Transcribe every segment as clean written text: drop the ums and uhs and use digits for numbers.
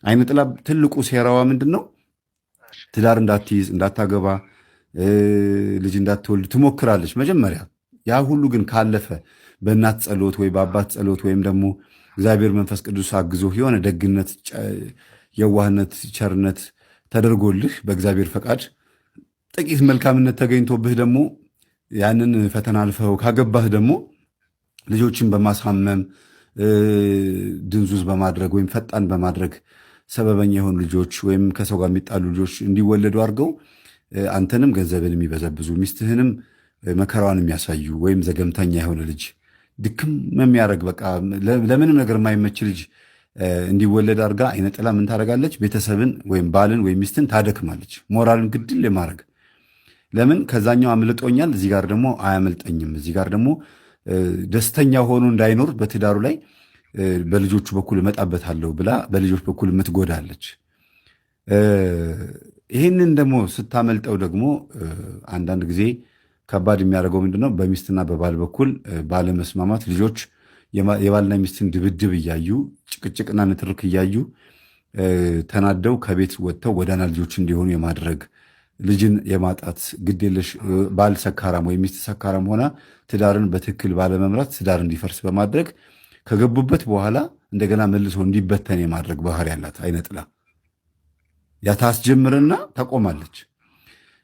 አይነ ጥላ ትልቁ ሴራዋ ምንድነው? ትዳር እንዳትይዝ እንዳታገባ ልጅ እንዳትወልድ ትሞክራለች መጀመሪያ። ያ ሁሉ ግን ካለፈ በእናት ጸሎት ወይ በአባት ጸሎት ወይም ደግሞ እግዚአብሔር መንፈስ ቅዱስ አግዞ የሆነ ደግነት፣ የዋህነት፣ ቸርነት ተደርጎልህ በእግዚአብሔር ፈቃድ ጥቂት መልካምነት ተገኝቶብህ ደግሞ ያንን ፈተና አልፈው ካገባህ ደግሞ ልጆችን በማሳመም ድንዙዝ በማድረግ ወይም ፈጣን በማድረግ ሰበበኛ የሆኑ ልጆች ወይም ከሰው ጋር የሚጣሉ ልጆች እንዲወለዱ አድርገው አንተንም ገንዘብን የሚበዘብዙ ሚስትህንም መከራዋን የሚያሳዩ ወይም ዘገምተኛ የሆነ ልጅ ድክም የሚያደርግ በቃ ለምንም ነገር የማይመች ልጅ እንዲወለድ አድርጋ አይነ ጥላ ምን ታደርጋለች? ቤተሰብን ወይም ባልን ወይም ሚስትን ታደክማለች። ሞራልን ግድል የማድረግ ለምን ከዛኛው አምልጦኛል፣ እዚህ ጋር ደግሞ አያመልጠኝም፣ እዚህ ጋር ደግሞ ደስተኛ ሆኖ እንዳይኖር በትዳሩ ላይ በልጆቹ በኩል እመጣበታለሁ ብላ በልጆች በኩል የምትጎዳለች። ይህንን ደግሞ ስታመልጠው ደግሞ አንዳንድ ጊዜ ከባድ የሚያደርገው ምንድነው? በሚስትና በባል በኩል ባለመስማማት ልጆች የባልና ሚስትን ድብድብ እያዩ ጭቅጭቅና ንትርክ እያዩ ተናደው ከቤት ወጥተው ጎዳና ልጆች እንዲሆኑ የማድረግ ልጅን የማጣት ግዴለሽ ባል ሰካራም ወይም ሚስት ሰካራም ሆና ትዳርን በትክክል ባለመምራት ትዳር እንዲፈርስ በማድረግ ከገቡበት በኋላ እንደገና መልሶ እንዲበተን የማድረግ ባህሪ ያላት አይነ ጥላ ያታስጀምርና ታቆማለች።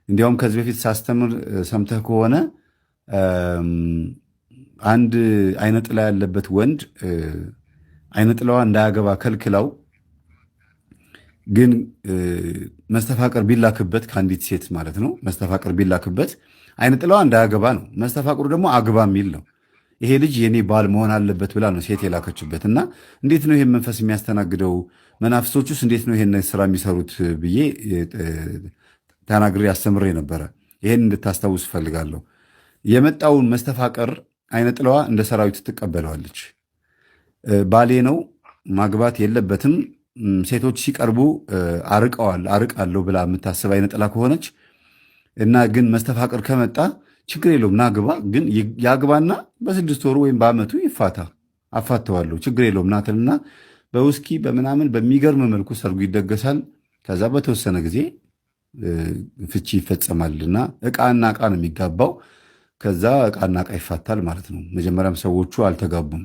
እንዲያውም ከዚህ በፊት ሳስተምር ሰምተህ ከሆነ አንድ አይነ ጥላ ያለበት ወንድ አይነ ጥላዋ እንዳያገባ ከልክላው ግን መስተፋቅር ቢላክበት ከአንዲት ሴት ማለት ነው። መስተፋቅር ቢላክበት አይነ ጥላዋ እንዳያገባ ነው። መስተፋቅሩ ደግሞ አግባ የሚል ነው። ይሄ ልጅ የኔ ባል መሆን አለበት ብላ ነው ሴት የላከችበት። እና እንዴት ነው ይሄን መንፈስ የሚያስተናግደው? መናፍስቶቹስ እንዴት ነው ይሄን ስራ የሚሰሩት ብዬ ተናግሬ አስተምሬ ነበረ። ይሄን እንድታስታውስ እፈልጋለሁ። የመጣውን መስተፋቅር አይነ ጥላዋ እንደ ሰራዊት ትቀበለዋለች። ባሌ ነው ማግባት የለበትም ሴቶች ሲቀርቡ አርቃለሁ ብላ የምታስብ አይነ ጥላ ከሆነች እና ግን መስተፋቅር ከመጣ ችግር የለውም ናግባ፣ ግን ያግባና በ6 ወሩ ወይም በዓመቱ ይፋታ፣ አፋተዋለሁ ችግር የለውም ናትልና በውስኪ በምናምን በሚገርም መልኩ ሰርጉ ይደገሳል። ከዛ በተወሰነ ጊዜ ፍቺ ይፈጸማልና ዕቃና ዕቃ ነው የሚጋባው። ከዛ ዕቃና ዕቃ ይፋታል ማለት ነው። መጀመሪያም ሰዎቹ አልተጋቡም።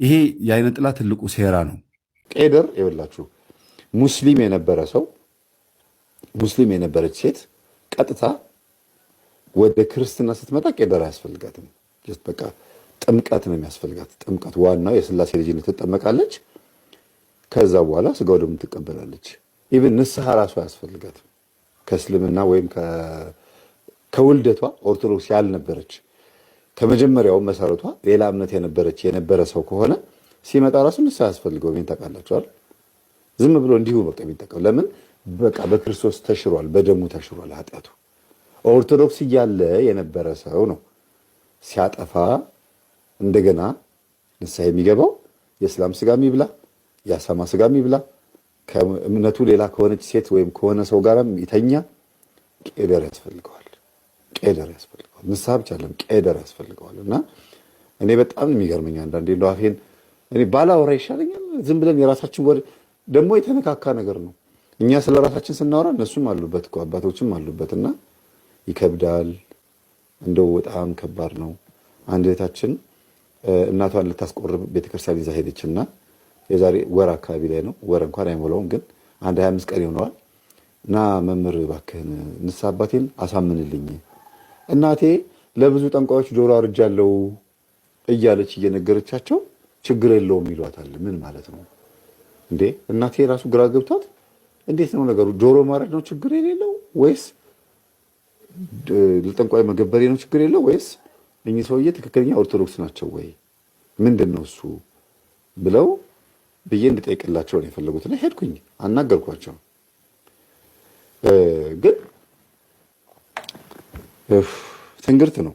ይሄ የአይነ ጥላ ትልቁ ሴራ ነው። ቄደር ይኸውላችሁ ሙስሊም የነበረ ሰው ሙስሊም የነበረች ሴት ቀጥታ ወደ ክርስትና ስትመጣ ቄደር አያስፈልጋትም። በቃ ጥምቀት ነው የሚያስፈልጋት። ጥምቀት ዋናው የስላሴ ልጅነት ትጠመቃለች። ከዛ በኋላ ስጋው ደግሞ ትቀበላለች። ኢቭን ንስሐ ራሱ አያስፈልጋትም። ከእስልምና ወይም ከውልደቷ ኦርቶዶክስ ያልነበረች ከመጀመሪያው መሰረቷ ሌላ እምነት የነበረ ሰው ከሆነ ሲመጣ ራሱ ንስሐ ያስፈልገው። ምን ታውቃላችኋል? ዝም ብሎ እንዲሁ በቃ የሚጠቀው ለምን? በቃ በክርስቶስ ተሽሯል፣ በደሙ ተሽሯል ኃጢአቱ። ኦርቶዶክስ እያለ የነበረ ሰው ነው ሲያጠፋ እንደገና ንስሐ የሚገባው። የእስላም ስጋ የሚብላ የአሳማ ስጋ የሚብላ ከእምነቱ ሌላ ከሆነች ሴት ወይም ከሆነ ሰው ጋር ይተኛ ቄደር ያስፈልገዋል። ቄደር ያስፈልገዋል። ንስሐ ብቻ አይደለም ቄደር ያስፈልገዋል። እና እኔ በጣም የሚገርመኝ አንዳንዴ እንደው አፌን እኔ ባላወራ ይሻለኛል። ዝም ብለን የራሳችን ወሬ ደግሞ የተነካካ ነገር ነው። እኛ ስለ ራሳችን ስናወራ እነሱም አሉበት እኮ አባቶችም አሉበትና ይከብዳል። እንደው በጣም ከባድ ነው። አንድ እህታችን እናቷን ልታስቆርብ ቤተክርስቲያን ይዛ ሄደችና የዛሬ ወር አካባቢ ላይ ነው፣ ወር እንኳን አይሞላውም፣ ግን አንድ 25 ቀን ይሆነዋል። እና መምህር እባክህን ንስሐ አባቴን አሳምንልኝ፣ እናቴ ለብዙ ጠንቋዮች ጆሮ አርጃለሁ እያለች እየነገረቻቸው ችግር የለውም ይሏታል። ምን ማለት ነው እንዴ? እናቴ ራሱ ግራ ገብቷት እንዴት ነው ነገሩ? ጆሮ ማረድ ነው ችግር የሌለው ወይስ ለጠንቋይ መገበሬ ነው ችግር የለው ወይስ እኚህ ሰውዬ ትክክለኛ ኦርቶዶክስ ናቸው ወይ ምንድን ነው እሱ ብለው ብዬ እንድጠይቅላቸው ነው የፈለጉትና ሄድኩኝ፣ አናገርኳቸው። ግን ትንግርት ነው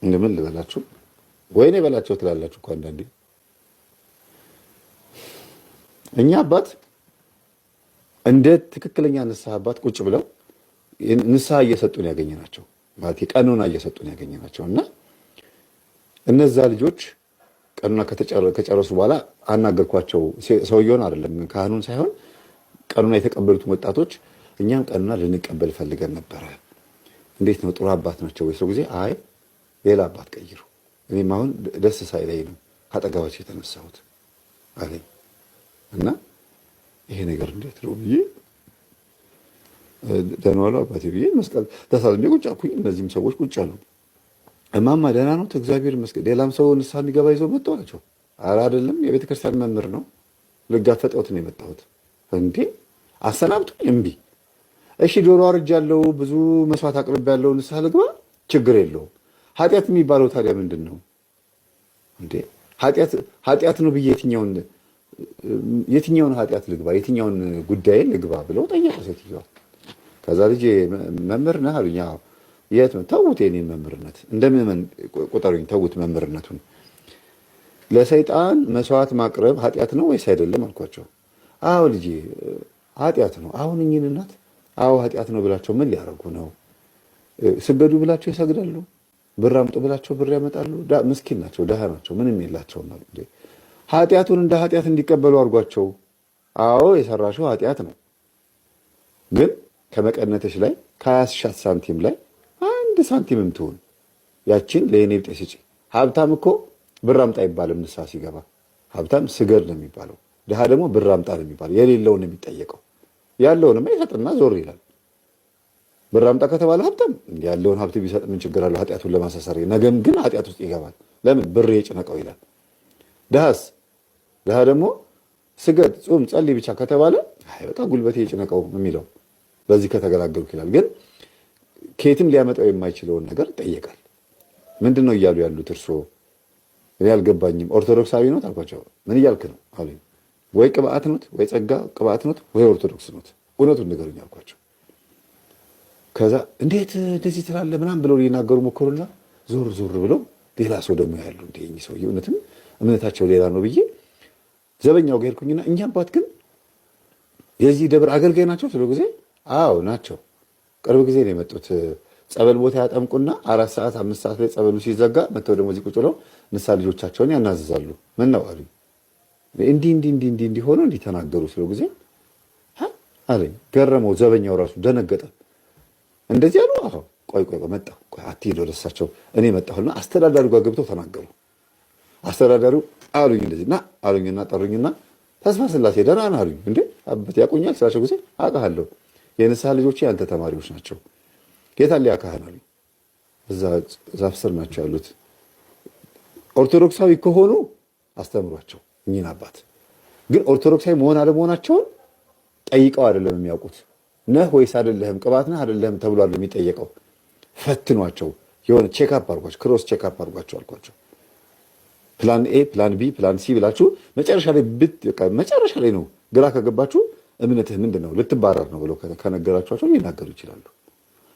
እንደምን ልበላችሁ፣ ወይኔ በላቸው ትላላችሁ እኮ አንዳንዴ። እኛ አባት እንደ ትክክለኛ ንስሐ አባት ቁጭ ብለው ንስሐ እየሰጡን ያገኘናቸው ማለት ቀኑና እየሰጡን ያገኘናቸው እና እነዛ ልጆች ቀኑና ከጨረሱ በኋላ አናገርኳቸው። ሰውየውን አይደለም ካህኑን ሳይሆን ቀኑና የተቀበሉትን ወጣቶች እኛም ቀኑና ልንቀበል ፈልገን ነበረ። እንዴት ነው ጥሩ አባት ናቸው ወይ? ሰው ጊዜ አይ ሌላ አባት ቀይሩ፣ እኔም አሁን ደስ ሳይለኝ ነው ካጠገባቸው የተነሳሁት አለኝ። እና ይሄ ነገር እንዴት ነው ብዬ ደህና ዋሉ አባቴ ብዬ መስቀል ተሳልሜ ቁጭ አልኩኝ። እነዚህም ሰዎች ቁጭ አሉ። እማማ ደህና ነው እግዚአብሔር ይመስገን። ሌላም ሰው ንስሐ የሚገባ ይዘው መጥተው ናቸው። ኧረ አይደለም የቤተ ክርስቲያን መምህር ነው ልጋፈጠውት ነው የመጣሁት። እንዴ አሰናብቱኝ። እምቢ። እሺ ዶሮ አርጃለሁ፣ ብዙ መስዋዕት አቅርቤያለሁ፣ ንስሐ ልግባ፣ ችግር የለውም። ኃጢአት የሚባለው ታዲያ ምንድን ነው እንዴ? ኃጢአት ነው ብዬ የትኛውን ኃጢአት ልግባ፣ የትኛውን ጉዳይ ልግባ ብለው ጠየቁ ሴትዮዋ። ከዛ ልጄ መምህር ነህ አሉኝ። የት ነው? ተዉት የኔን መምህርነት፣ እንደምመን ቁጠሩኝ፣ ተዉት መምህርነቱን። ለሰይጣን መስዋዕት ማቅረብ ኃጢአት ነው ወይስ አይደለም አልኳቸው። አዎ ልጄ ኃጢአት ነው። አሁን እኚህን እናት አዎ ኃጢአት ነው ብላቸው ምን ሊያደርጉ ነው? ስገዱ ብላቸው ይሰግዳሉ፣ ብር አምጡ ብላቸው ብር ያመጣሉ። ምስኪን ናቸው፣ ደሃ ናቸው፣ ምንም የላቸውም። ኃጢአቱን እንደ ኃጢአት እንዲቀበሉ አድርጓቸው። አዎ የሰራሽው ኃጢአት ነው፣ ግን ከመቀነትሽ ላይ ከ20 ሳንቲም ላይ 1 ሳንቲምም ትሆን ያችን ለእኔ ብጤ ስጪ። ሀብታም እኮ ብር አምጣ አይባልም ንስሐ ሲገባ። ሀብታም ስገድ ነው የሚባለው፣ ድሃ ደግሞ ብር አምጣ ነው የሚባለው። የሌለውን የሚጠየቀው፣ ያለውንማ ይሰጥና ዞር ይላል። ብር አምጣ ከተባለ ሀብታም ያለውን ሀብት ቢሰጥ ምን ችግር አለው? ኃጢአቱን ለማሳሰር ነገም ግን ኃጢአት ውስጥ ይገባል። ለምን? ብር የጭነቀው ይላል። ድሃስ? ድሃ ደግሞ ስገድ፣ ጹም፣ ጸልይ ብቻ ከተባለ አይ በቃ ጉልበቴ የጭነቀው የሚለው በዚህ ከተገላገልኩ ይላል። ግን ከየትም ሊያመጣው የማይችለውን ነገር ይጠየቃል። ምንድን ነው እያሉ ያሉት እርስዎ? እኔ አልገባኝም። ኦርቶዶክሳዊ ኖት አልኳቸው። ምን እያልክ ነው አሉኝ። ወይ ቅብአት ኖት፣ ወይ ጸጋ ቅብአት ኖት፣ ወይ ኦርቶዶክስ ኖት፣ እውነቱን ንገሩኝ አልኳቸው። ከዛ እንዴት እንደዚህ ትላለህ ምናምን ብለው ሊናገሩ ሞከሩና ዞር ዞር ብለው ሌላ ሰው ደግሞ ያሉ እንደ ሰው እውነትም እምነታቸው ሌላ ነው ብዬ ዘበኛው ጋር ሄድኩኝና እኛ አባት ግን የዚህ ደብር አገልጋይ ናቸው ስለ ጊዜ አዎ ናቸው። ቅርብ ጊዜ ነው የመጡት። ጸበል ቦታ ያጠምቁና 4 ሰዓት 5 ሰዓት ላይ ጸበሉ ሲዘጋ መጥተው ደግሞ እዚህ ቁጭ ብለው ንስሐ ልጆቻቸውን ያናዝዛሉ። ምን ነው አሉኝ። እንዲህ ሆኖ እንዲህ ተናገሩ ስለ ጊዜ አለኝ። ገረመው። ዘበኛው ራሱ ደነገጠ። እንደዚህ አሉ። አዎ ቆይ መጣሁ። ቆይ አትሄድ ወደ እሳቸው እኔ መጣሁና አስተዳዳሪው ጋር ገብተው ተናገሩ። አስተዳዳሪው አሉኝ እንደዚህ ና አሉኝና ጠሩኝና ተስፋ ስላሴ ደህና ነህ አሉኝ። እንዴ አባት ያውቁኛል ስላቸው ጊዜ አውቃለሁ፣ የንስሐ ልጆቼ ያንተ ተማሪዎች ናቸው። የት አለ ያ ካህን አሉኝ። እዛ ዛፍ ስር ናቸው ያሉት። ኦርቶዶክሳዊ ከሆኑ አስተምሯቸው እኚህን አባት። ግን ኦርቶዶክሳዊ መሆን አለመሆናቸውን ጠይቀው አይደለም የሚያውቁት። ነህ ወይስ አይደለህም፣ ቅባት ነህ አይደለህም ተብሏል የሚጠየቀው። ፈትኗቸው፣ የሆነ ቼክአፕ አድርጓቸው፣ ክሮስ ቼክአፕ አድርጓቸው አልኳቸው። ፕላን ኤ ፕላን ቢ ፕላን ሲ ብላችሁ መጨረሻ ላይ ነው ግራ ከገባችሁ እምነትህ ምንድን ነው ልትባረር ነው ብለው ከነገራችኋቸው ሊናገሩ ይችላሉ።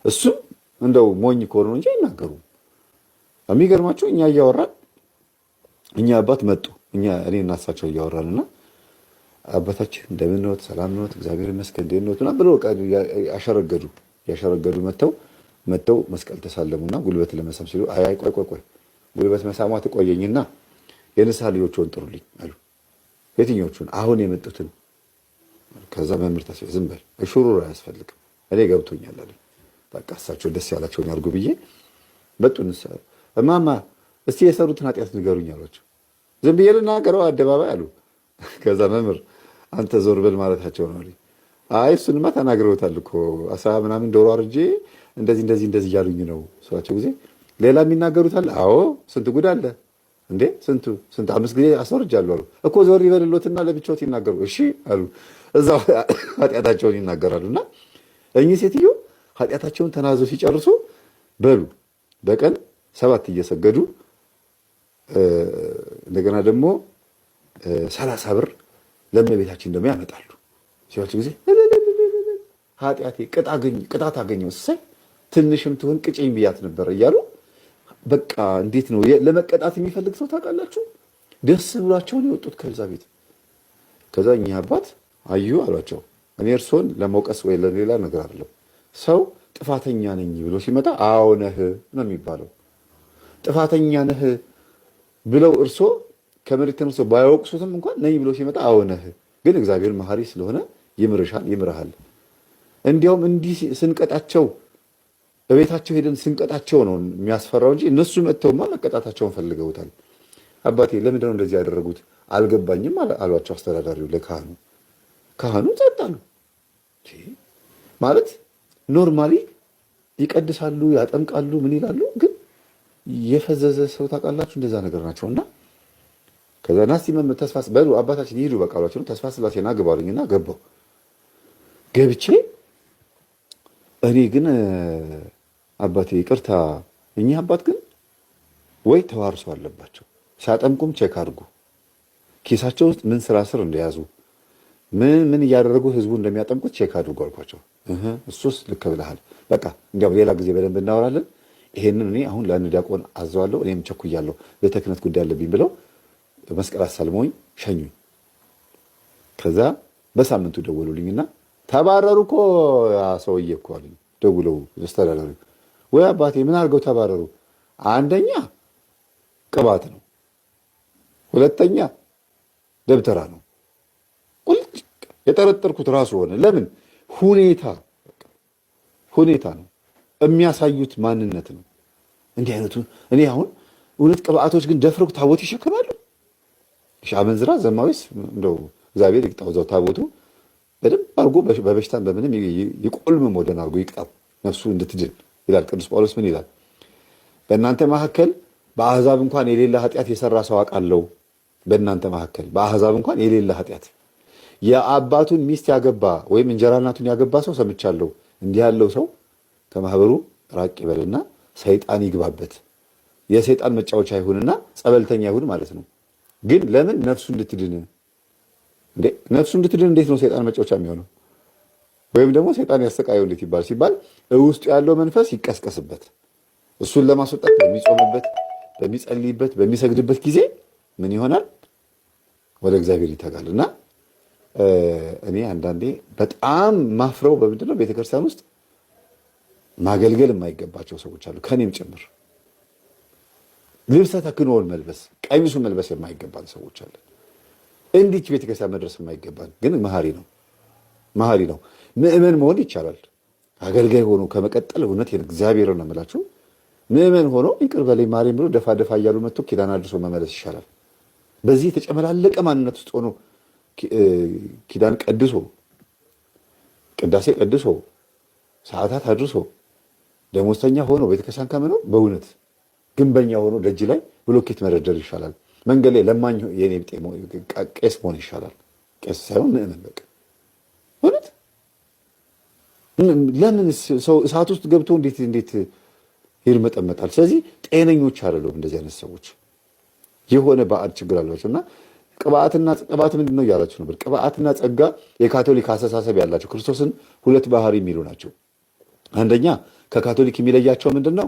እሱም እንደው ሞኝ ከሆኑ እንጂ አይናገሩም። የሚገርማችሁ እኛ እያወራን እኛ አባት መጡ። እኔ እና እሳቸው እያወራንና አባታችን እንደምን ነዎት? ሰላም ነዎት? እግዚአብሔር ይመስገን እንዴት ነዎት? ምናምን ብለው ያሸረገዱ መጥተው መስቀል ተሳለሙና ጉልበት ለመሳም ሲሉ አይ ቆይ ጉልበት መሳሟ ትቆየኝና የንስሐ ልጆችን ጥሩልኝ አሉ። የትኞቹን? አሁን የመጡትን። ከዛ መምህር ተስፋዬ ዝም በል እሹሩር አያስፈልግም እኔ ገብቶኛል አለ። በቃ እሳቸው ደስ ያላቸውን ያርጉ ብዬ መጡ። ንስሐ እማማ እስቲ የሰሩትን ኃጢአት ንገሩኝ አሏቸው። ዝም ብዬ ልናገረው አደባባይ አሉ። ከዛ መምህር አንተ ዞር በል ማለታቸው ነው። አይ እሱንማ ተናግረውታል እኮ 10 ምናምን ዶሮ አርጄ እንደዚህ እያሉኝ ነው ስላቸው ጊዜ ሌላ የሚናገሩት አለ። አዎ ስንት ጉድ አለ እንዴ! ስንት 5 ጊዜ አስወርጃለሁ አሉ እኮ። ዞር ይበልሎትና ለብቻዎት ይናገሩ እሺ አሉ። እዛው ኃጢአታቸውን ይናገራሉና እኚህ ሴትዮ ኃጢአታቸውን ተናዘው ሲጨርሱ በሉ በቀን 7 እየሰገዱ እንደገና ደግሞ 30 ብር ለእመቤታችን ደግሞ ያመጣሉ። ሲያቸው ጊዜ ኃጢአቴ ቅጣት አገኘው እሰይ ትንሽም ትሁን ቅጭኝ ብያት ነበር እያሉ በቃ እንዴት ነው ለመቀጣት የሚፈልግ ሰው ታውቃላችሁ? ደስ ብሏቸውን የወጡት ከዛ ቤት። ከዛ እኚህ አባት አዩ አሏቸው። እኔ እርሶን ለመውቀስ ወይ ለሌላ ነገር አይደለም። ሰው ጥፋተኛ ነኝ ብሎ ሲመጣ አዎ ነህ ነው የሚባለው። ጥፋተኛ ነህ ብለው እርሶ ከመሬት ተነስቶ ባያወቅሱትም እንኳን ነኝ ብሎ ሲመጣ አዎ ነህ። ግን እግዚአብሔር መሐሪ ስለሆነ ይምርሃል። እንዲያውም እንዲህ ስንቀጣቸው በቤታቸው ሄደን ስንቀጣቸው ነው የሚያስፈራው እንጂ እነሱ መጥተውማ መቀጣታቸውን ፈልገውታል። አባቴ ለምንድን ነው እንደዚህ ያደረጉት አልገባኝም አሏቸው አስተዳዳሪው ለካህኑ። ካህኑ ጸጥ አሉ። ማለት ኖርማሊ ይቀድሳሉ፣ ያጠምቃሉ፣ ምን ይላሉ። ግን የፈዘዘ ሰው ታውቃላችሁ፣ እንደዛ ነገር ናቸው። እና ከዛ ናስቲ ተስፋ በሉ አባታችን ይሄዱ በቃ አሏቸው። ተስፋ ስላሴና ግባሉኝና ገባው። ገብቼ እኔ ግን አባቴ ይቅርታ፣ እኚህ አባት ግን ወይ ተዋርሶ አለባቸው፣ ሲያጠምቁም ቼክ አድርጉ፣ ኪሳቸው ውስጥ ምን ስር እንደያዙ ምን እያደረጉ ህዝቡ እንደሚያጠምቁት ቼክ አድርጉ አልኳቸው። እሱስ ልክ ብለሃል፣ በቃ እንዲያው ሌላ ጊዜ በደንብ እናወራለን። ይሄንን እኔ አሁን ለአንድ ዲያቆን አዘዋለሁ፣ እኔም ቸኩያለሁ፣ ቤተ ክህነት ጉዳይ አለብኝ ብለው መስቀል አሳልመውኝ ሸኙኝ። ከዛ በሳምንቱ ደወሉልኝና ተባረሩ እኮ ያ ሰውዬ እኮ አሉኝ። ደውለው አስተዳዳሪ ወይ አባቴ ምን አድርገው ተባረሩ? አንደኛ ቅባት ነው፣ ሁለተኛ ደብተራ ነው። ቁልጭ የጠረጠርኩት ራሱ ሆነ። ለምን ሁኔታ ነው የሚያሳዩት፣ ማንነት ነው። እንዲህ አይነቱ እኔ አሁን እውነት ቅባቶች ግን ደፍረው ታቦት ይሸከማሉ። አመንዝራ ዘማዊስ እንደው እግዚአብሔር ይቅጣው፣ እዛው ታቦቱ በደንብ አድርጎ በበሽታን በምንም ይቆልም ወደን አድርጎ ይቅጣው ነፍሱ እንድትድን ይላል ቅዱስ ጳውሎስ። ምን ይላል? በእናንተ መካከል በአሕዛብ እንኳን የሌለ ኃጢአት የሰራ ሰው አውቃለሁ። በእናንተ መካከል በአሕዛብ እንኳን የሌለ ኃጢአት የአባቱን ሚስት ያገባ ወይም እንጀራ እናቱን ያገባ ሰው ሰምቻለሁ። እንዲህ ያለው ሰው ከማህበሩ ራቅ ይበልና ሰይጣን ይግባበት፣ የሰይጣን መጫወቻ ይሁንና ጸበልተኛ ይሁን ማለት ነው። ግን ለምን ነፍሱ እንድትድን ነፍሱ እንድትድን እንዴት ነው ሰይጣን መጫወቻ የሚሆነው? ወይም ደግሞ ሰይጣን ያሰቃየው እንዴት ይባል ሲባል ውስጡ ያለው መንፈስ ይቀስቀስበት። እሱን ለማስወጣት በሚጾምበት፣ በሚጸልይበት፣ በሚሰግድበት ጊዜ ምን ይሆናል? ወደ እግዚአብሔር ይተጋል። እና እኔ አንዳንዴ በጣም ማፍረው በምንድን ነው ቤተክርስቲያን ውስጥ ማገልገል የማይገባቸው ሰዎች አሉ፣ ከኔም ጭምር። ልብሰ ተክህኖውን መልበስ፣ ቀሚሱን መልበስ የማይገባን ሰዎች አለን። እንዲች ቤተክርስቲያን መድረስ የማይገባን ግን መሐሪ ነው። ምእመን መሆን ይቻላል። አገልጋይ ሆኖ ከመቀጠል እውነት እግዚአብሔር ነው የምላችሁ። ምእመን ሆኖ ይቅር በለኝ ማርያም ብሎ ደፋ እያሉ መጥቶ ኪዳን አድርሶ መመለስ ይሻላል። በዚህ የተጨመላለቀ ማንነት ውስጥ ሆኖ ኪዳን ቀድሶ ቅዳሴ ቀድሶ ሰዓታት አድርሶ ደሞዝተኛ ሆኖ ቤተክርስቲያን ከመኖር በእውነት ግንበኛ ሆኖ ደጅ ላይ ብሎኬት መደርደር ይሻላል። መንገድ ላይ ለማኝ የኔ ብጤ ቄስ መሆን ይሻላል። ቄስ ሳይሆን ምእመን በቃ እውነት። ለምን ሰው እሳት ውስጥ ገብቶ እንዴት ይርመጠመጣል? ስለዚህ ጤነኞች አይደሉም እንደዚህ አይነት ሰዎች። የሆነ ባዕድ ችግር አላቸው። እና ቅባት ምንድን ነው እያላችሁ ነበር። ቅባትና ጸጋ የካቶሊክ አስተሳሰብ ያላቸው ክርስቶስን ሁለት ባህሪ የሚሉ ናቸው። አንደኛ ከካቶሊክ የሚለያቸው ምንድን ነው?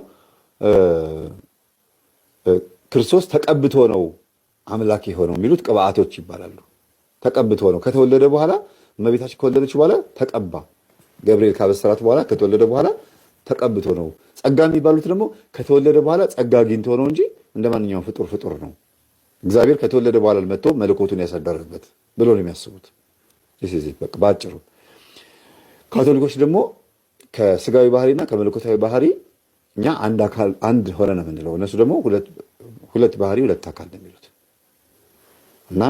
ክርስቶስ ተቀብቶ ነው አምላክ የሆነው የሚሉት ቅባቶች ይባላሉ። ተቀብቶ ነው። ከተወለደ በኋላ እመቤታችን ከወለደች በኋላ ተቀባ። ገብርኤል ካበሰራት በኋላ ከተወለደ በኋላ ተቀብቶ ነው። ጸጋ የሚባሉት ደግሞ ከተወለደ በኋላ ጸጋ አግኝቶ ነው እንጂ እንደ ማንኛውም ፍጡር ነው። እግዚአብሔር ከተወለደ በኋላ መጥቶ መለኮቱን ያሳደረበት ብሎ ነው የሚያስቡት። በቃ ባጭሩ ካቶሊኮች ደግሞ ከስጋዊ ባህሪና ከመለኮታዊ ባህሪ እኛ አንድ አካል አንድ ሆነ ነው የምንለው። እነሱ ደግሞ ሁለት ባህሪ ሁለት አካል ነው የሚሉት። እና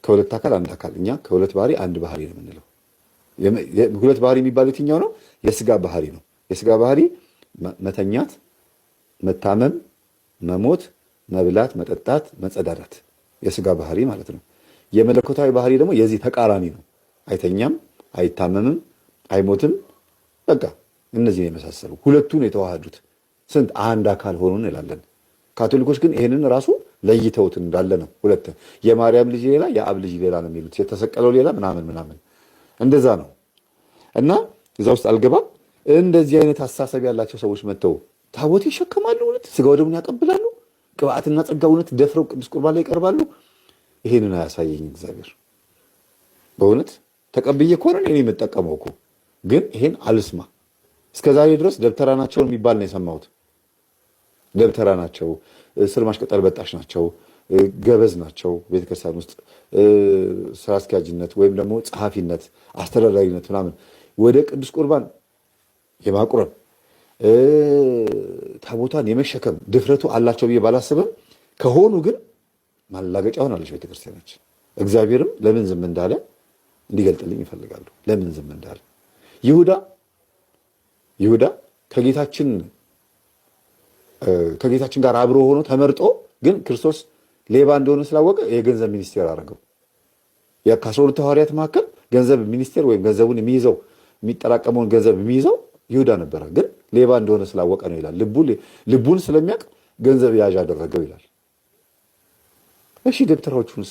ከሁለት አካል አንድ አካል፣ እኛ ከሁለት ባህሪ አንድ ባህሪ ነው የምንለው። ሁለት ባህሪ የሚባለው የትኛው ነው? የስጋ ባህሪ ነው። የስጋ ባህሪ መተኛት፣ መታመም፣ መሞት፣ መብላት፣ መጠጣት፣ መጸዳዳት የስጋ ባህሪ ማለት ነው። የመለኮታዊ ባህሪ ደግሞ የዚህ ተቃራኒ ነው። አይተኛም፣ አይታመምም፣ አይሞትም። በቃ እነዚህን የመሳሰሉ ሁለቱን የተዋሃዱት ስንት አንድ አካል ሆኑ እንላለን። ካቶሊኮች ግን ይህንን ራሱ ለይተውት እንዳለ ነው። ሁለት የማርያም ልጅ ሌላ የአብ ልጅ ሌላ ነው የሚሉት። የተሰቀለው ሌላ ምናምን እንደዛ ነው። እና እዛ ውስጥ አልገባም። እንደዚህ አይነት አስተሳሰብ ያላቸው ሰዎች መጥተው ታቦት ይሸከማሉ፣ እውነት ስጋው ደሙን ያቀብላሉ፣ ቅባትና ጸጋ እውነት ደፍረው ቅዱስ ቁርባን ላይ ይቀርባሉ። ይሄንን አያሳየኝ እግዚአብሔር። በእውነት ተቀብዬ ከሆነ እኔ የምጠቀመው እኮ ግን ይሄን አልስማ። እስከዛሬ ድረስ ደብተራ ናቸው የሚባል ነው የሰማሁት። ደብተራ ናቸው፣ ስር ማሽቀጠል በጣሽ ናቸው፣ ገበዝ ናቸው። ቤተክርስቲያን ውስጥ ስራ አስኪያጅነት ወይም ደግሞ ጸሐፊነት፣ አስተዳዳሪነት ምናምን ወደ ቅዱስ ቁርባን የማቁረብ ታቦቷን የመሸከም ድፍረቱ አላቸው ብዬ ባላስብም ከሆኑ ግን ማላገጫ ሆናለች ቤተክርስቲያናችን። እግዚአብሔርም ለምን ዝም እንዳለ እንዲገልጥልኝ ይፈልጋሉ። ለምን ዝም እንዳለ ይሁዳ ከጌታችን ጋር አብሮ ሆኖ ተመርጦ ግን ክርስቶስ ሌባ እንደሆነ ስላወቀ የገንዘብ ሚኒስቴር አደረገው። ከ12 ሐዋርያት መካከል ገንዘብ ሚኒስቴር ወይም ገንዘቡን የሚይዘው የሚጠራቀመውን ገንዘብ የሚይዘው ይሁዳ ነበረ። ግን ሌባ እንደሆነ ስላወቀ ነው ይላል። ልቡን ስለሚያውቅ ገንዘብ ያዥ አደረገው ይላል። እሺ ደብተራዎቹን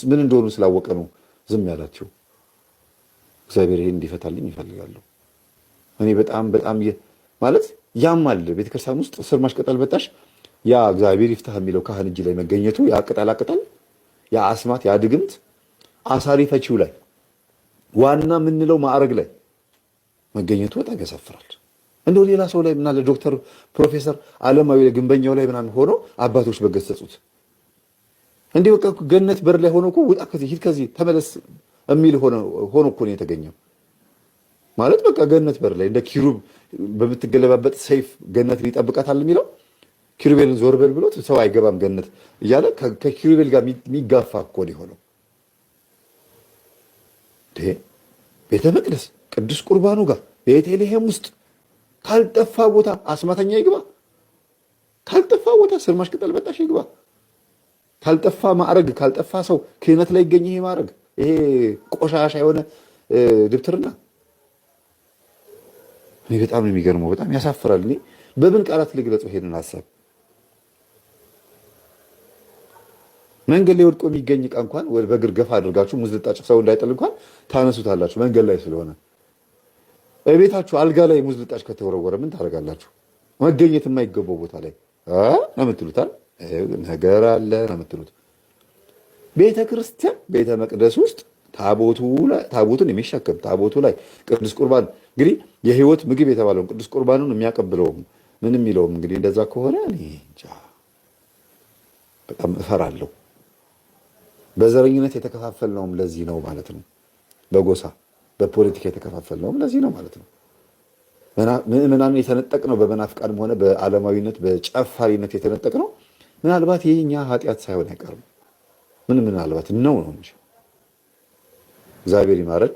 ምን እንደሆኑ ስላወቀ ነው ዝም ያላቸው። እግዚአብሔር ይሄን እንዲፈታልኝ ይፈልጋሉ። እኔ በጣም ማለት ያማል። ቤተክርስቲያን ውስጥ ስር ማሽቀጠል በጣሽ ያ እግዚአብሔር ይፍታህ የሚለው ካህን እጅ ላይ መገኘቱ ያ ቅጠላቅጠል ያ አስማት ያ ድግምት አሳሪ ፈቺው ላይ ዋና የምንለው ማዕረግ ላይ መገኘቱ በጣም ያሳፍራል። እንደው ሌላ ሰው ላይ ምናለ ዶክተር ፕሮፌሰር ዓለማዊ ላይ ግንበኛው ላይ ምናምን ሆኖ አባቶች በገሰጹት እንዲህ በቃ ገነት በር ላይ ሆኖ እኮ ውጣ ከዚህ ሂድ ከዚህ ተመለስ የሚል ሆኖ እኮ ነው የተገኘው። ማለት በቃ ገነት በር ላይ እንደ ኪሩብ በምትገለባበት ሰይፍ ገነት ሊጠብቃታል የሚለው ኪሩቤልን ዞር በል ብሎት ሰው አይገባም ገነት እያለ ከኪሩቤል ጋር የሚጋፋ እኮ ነው የሆነው። ቤተ መቅደስ ቅዱስ ቁርባኑ ጋር ቤተልሔም ውስጥ ካልጠፋ ቦታ አስማተኛ ይግባ፣ ካልጠፋ ቦታ ስር ማሽቀጠል በጣሽ ይግባ፣ ካልጠፋ ማዕረግ ካልጠፋ ሰው ክህነት ላይ ይገኝ ይሄ ማዕረግ ይሄ ቆሻሻ የሆነ ድብትርና እኔ በጣም ነው የሚገርመው። በጣም ያሳፍራል። እኔ በምን ቃላት ልግለጸው ይሄንን ሐሳብ? መንገድ ላይ ወድቆ የሚገኝ ዕቃ እንኳን በእግር ገፋ አድርጋችሁ ሙዝ ልጣጭ ሰው እንዳይጥል እንኳን ታነሱታላችሁ መንገድ ላይ ስለሆነ። እቤታችሁ አልጋ ላይ ሙዝ ልጣጭ ከተወረወረ ምን ታደርጋላችሁ? መገኘት የማይገባው ቦታ ላይ ነው የምትሉታል። ነገር አለ ነው የምትሉት። ቤተ ክርስቲያን ቤተ መቅደስ ውስጥ ታቦቱን የሚሸከም ታቦቱ ላይ ቅዱስ ቁርባን እንግዲህ የህይወት ምግብ የተባለውን ቅዱስ ቁርባኑን የሚያቀብለውም ምን የሚለውም እንግዲህ እንደዛ ከሆነ እኔ እንጃ በጣም እፈራለሁ። በዘረኝነት የተከፋፈልነውም ለዚህ ነው ማለት ነው። በጎሳ በፖለቲካ የተከፋፈልነውም ለዚህ ነው ማለት ነው። ምዕመናንን የተነጠቅነው በመናፍቃንም ሆነ በዓለማዊነት በጨፋሪነት የተነጠቅነው ምናልባት የኛ ኃጢአት ሳይሆን አይቀርም። ምናልባት ነው እንጂ እግዚአብሔር ይማረን።